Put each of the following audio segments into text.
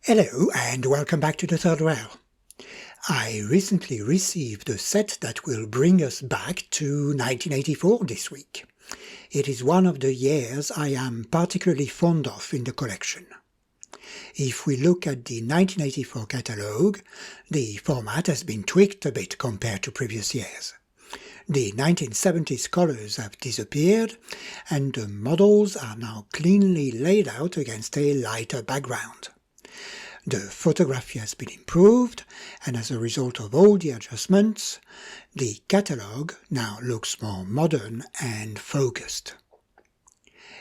Hello and welcome back to the third rail. I recently received a set that will bring us back to 1984 this week. It is one of the years I am particularly fond of in the collection. If we look at the 1984 catalogue, the format has been tweaked a bit compared to previous years. The 1970s colours have disappeared and the models are now cleanly laid out against a lighter background. The photography has been improved, and as a result of all the adjustments, the catalogue now looks more modern and focused.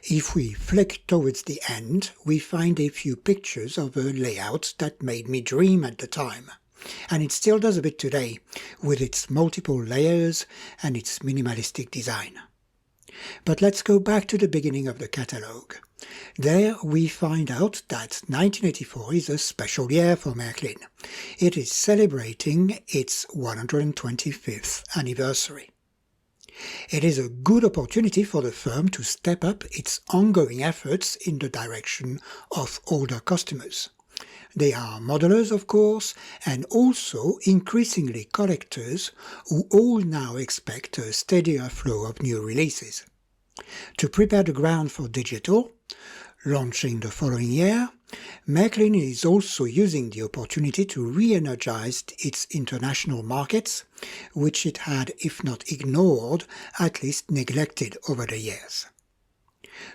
If we flick towards the end, we find a few pictures of a layout that made me dream at the time, and it still does a bit today, with its multiple layers and its minimalistic design. But let's go back to the beginning of the catalogue. There we find out that 1984 is a special year for Märklin. It is celebrating its 125th anniversary. It is a good opportunity for the firm to step up its ongoing efforts in the direction of older customers. They are modelers, of course, and also increasingly collectors who all now expect a steadier flow of new releases. To prepare the ground for digital, launching the following year, Märklin is also using the opportunity to re-energize its international markets, which it had, if not ignored, at least neglected over the years.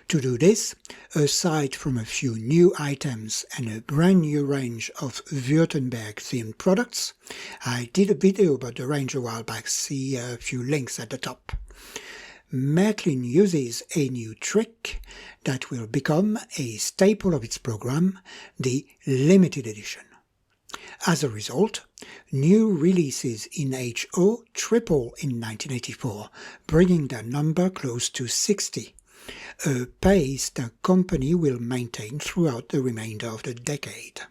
To do this, aside from a few new items and a brand new range of Württemberg-themed products, I did a video about the range a while back, see a few links at the top. Märklin uses a new trick that will become a staple of its program, the limited edition. As a result, new releases in HO triple in 1984, bringing their number close to 60, a pace the company will maintain throughout the remainder of the decade.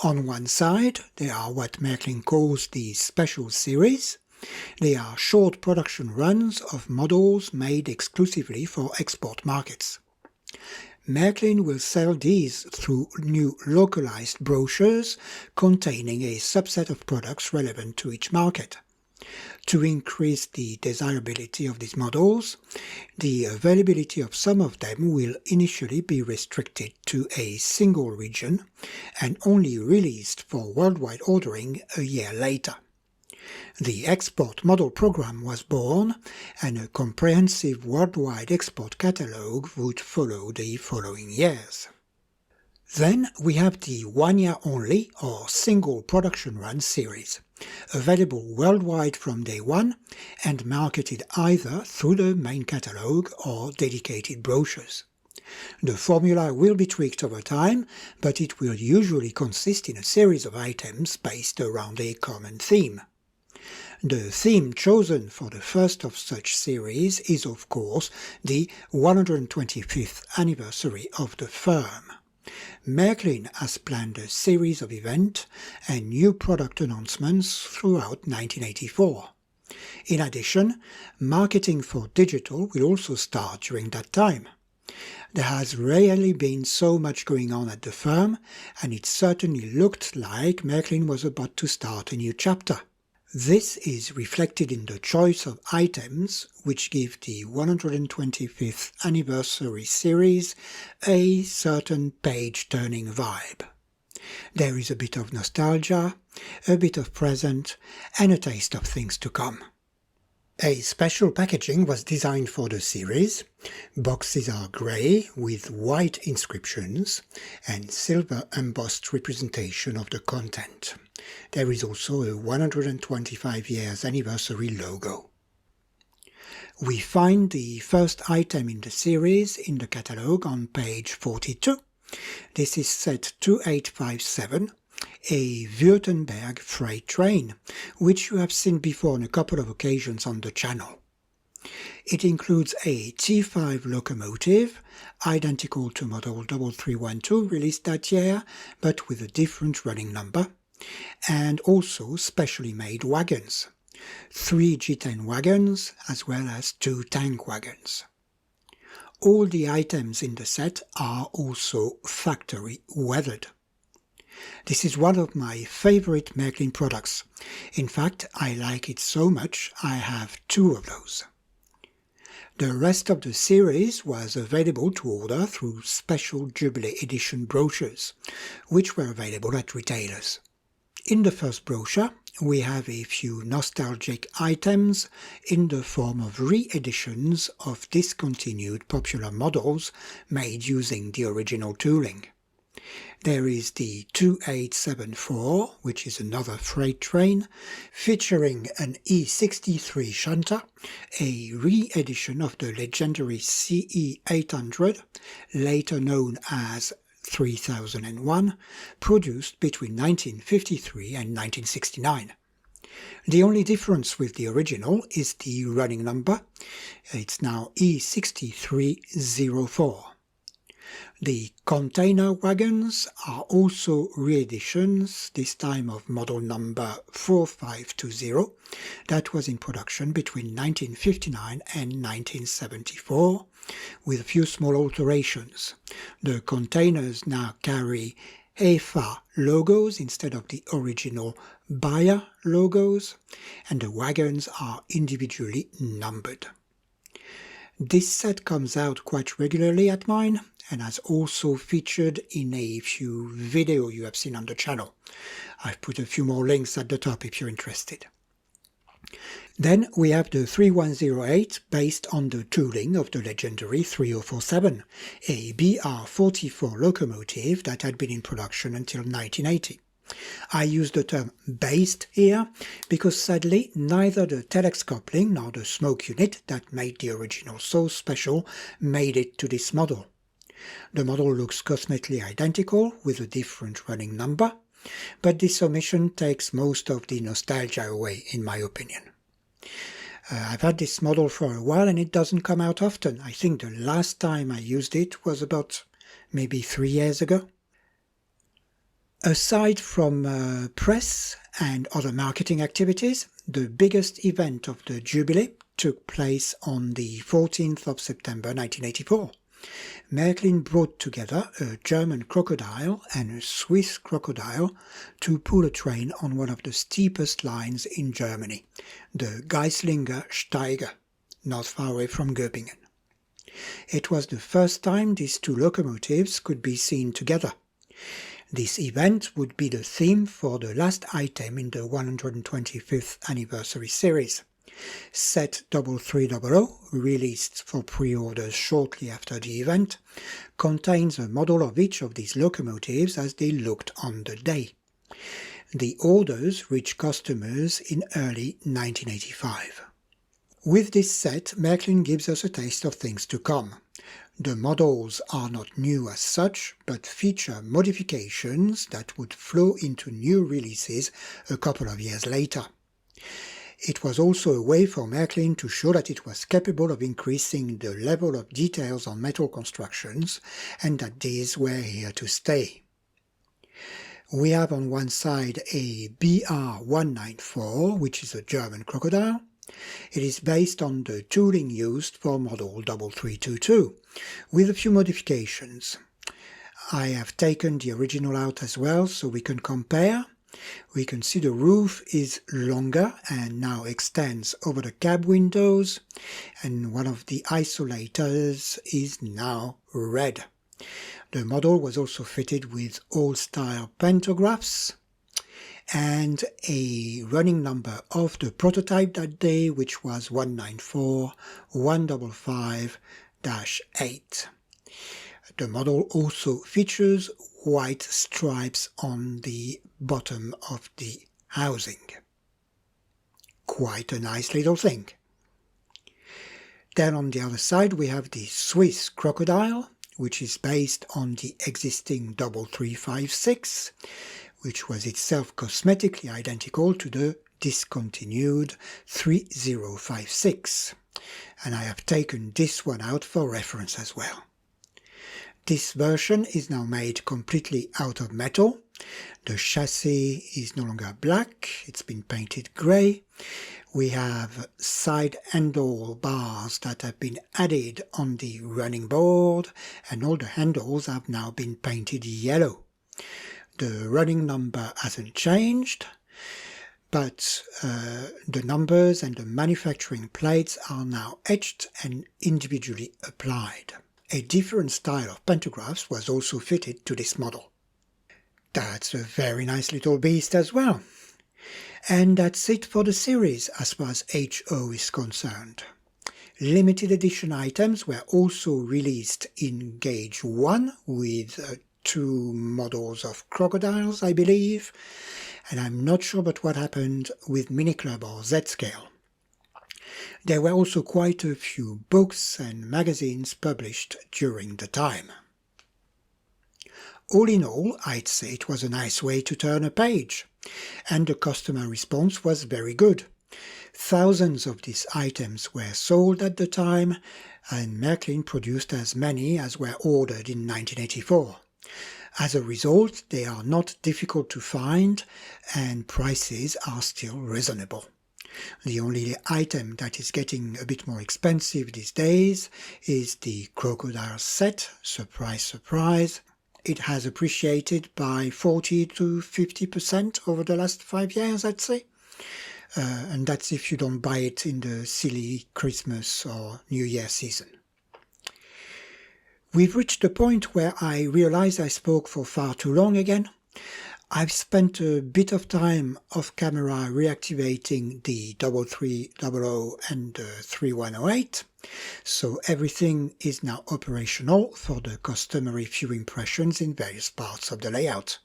On one side, there are what Märklin calls the special series. They are short production runs of models made exclusively for export markets. Märklin will sell these through new localized brochures containing a subset of products relevant to each market. To increase the desirability of these models, the availability of some of them will initially be restricted to a single region and only released for worldwide ordering a year later. The export model program was born, and a comprehensive worldwide export catalogue would follow the following years. Then we have the one-year-only or single production run series, available worldwide from day one and marketed either through the main catalogue or dedicated brochures. The formula will be tweaked over time, but it will usually consist in a series of items based around a common theme. The theme chosen for the first of such series is, of course, the 125th anniversary of the firm. Märklin has planned a series of events and new product announcements throughout 1984. In addition, marketing for digital will also start during that time. There has rarely been so much going on at the firm, and it certainly looked like Märklin was about to start a new chapter. This is reflected in the choice of items which give the 125th anniversary series a certain page-turning vibe. There is a bit of nostalgia, a bit of present, and a taste of things to come. A special packaging was designed for the series. Boxes are grey with white inscriptions and silver embossed representation of the content. There is also a 125 years anniversary logo. We find the first item in the series in the catalogue on page 42. This is set 2857, a Württemberg freight train, which you have seen before on a couple of occasions on the channel. It includes a T5 locomotive, identical to model 3312 released that year, but with a different running number, and also specially made wagons, 3 G10 wagons as well as 2 tank wagons. All the items in the set are also factory weathered. This is one of my favorite Märklin products. In fact, I like it so much I have 2 of those. The rest of the series was available to order through special Jubilee edition brochures, which were available at retailers. In the first brochure, we have a few nostalgic items in the form of re-editions of discontinued popular models made using the original tooling. There is the 2874, which is another freight train, featuring an E63 shunter, a re-edition of the legendary CE 800, later known as 3001, produced between 1953 and 1969. The only difference with the original is the running number. It's now E6304. The container wagons are also re-editions, this time of model number 4520, that was in production between 1959 and 1974, with a few small alterations. The containers now carry EFA logos instead of the original Bayer logos, and the wagons are individually numbered. This set comes out quite regularly at mine, and has also featured in a few videos you have seen on the channel. I've put a few more links at the top if you're interested. Then we have the 3108 based on the tooling of the legendary 3047, a BR44 locomotive that had been in production until 1980. I use the term based here because sadly neither the telex coupling nor the smoke unit that made the original so special made it to this model. The model looks cosmetically identical with a different running number, but this omission takes most of the nostalgia away, in my opinion. I've had this model for a while and it doesn't come out often. I think the last time I used it was about maybe 3 years ago. Aside from press and other marketing activities, the biggest event of the Jubilee took place on the 14th of September 1984. Märklin brought together a German Crocodile and a Swiss Crocodile to pull a train on one of the steepest lines in Germany, the Geislinger Steige, not far away from Göppingen. It was the first time these 2 locomotives could be seen together. This event would be the theme for the last item in the 125th anniversary series. Set 3300, released for pre-orders shortly after the event, contains a model of each of these locomotives as they looked on the day. The orders reached customers in early 1985. With this set, Märklin gives us a taste of things to come. The models are not new as such, but feature modifications that would flow into new releases a couple of years later. It was also a way for Märklin to show that it was capable of increasing the level of details on metal constructions and that these were here to stay. We have on one side a BR194, which is a German Crocodile. It is based on the tooling used for model 3322, with a few modifications. I have taken the original out as well so we can compare. We can see the roof is longer and now extends over the cab windows, and one of the isolators is now red. The model was also fitted with old-style pantographs and a running number of the prototype that day, which was 194-155-8. The model also features white stripes on the bottom of the housing. Quite a nice little thing. Then on the other side we have the Swiss Crocodile, which is based on the existing 3356, which was itself cosmetically identical to the discontinued 3056. And I have taken this one out for reference as well. This version is now made completely out of metal. The chassis is no longer black, it's been painted grey. We have side handle bars that have been added on the running board, and all the handles have now been painted yellow. The running number hasn't changed, but the numbers and the manufacturing plates are now etched and individually applied. A different style of pantographs was also fitted to this model. That's a very nice little beast as well. And that's it for the series as far as HO is concerned. Limited edition items were also released in Gauge 1 with 2 models of Crocodiles, I believe, and I'm not sure about what happened with Mini Club or Z-Scale. There were also quite a few books and magazines published during the time. All in all, I'd say it was a nice way to turn a page, and the customer response was very good. Thousands of these items were sold at the time, and Märklin produced as many as were ordered in 1984. As a result, they are not difficult to find, and prices are still reasonable. The only item that is getting a bit more expensive these days is the Crocodile set. Surprise, surprise. It has appreciated by 40 to 50% over the last 5 years, I'd say. And that's if you don't buy it in the silly Christmas or New Year season. We've reached the point where I realize I spoke for far too long again. I've spent a bit of time off camera reactivating the 3300 and the 3108, so everything is now operational for the customary few impressions in various parts of the layout.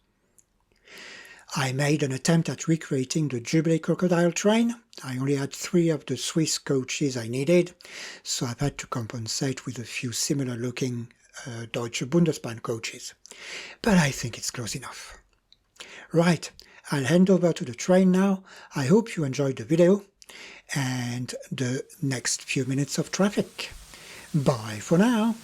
I made an attempt at recreating the Jubilee Crocodile train. I only had 3 of the Swiss coaches I needed, so I've had to compensate with a few similar looking Deutsche Bundesbahn coaches. But I think it's close enough. Right, I'll hand over to the train now. I hope you enjoyed the video and the next few minutes of traffic. Bye for now.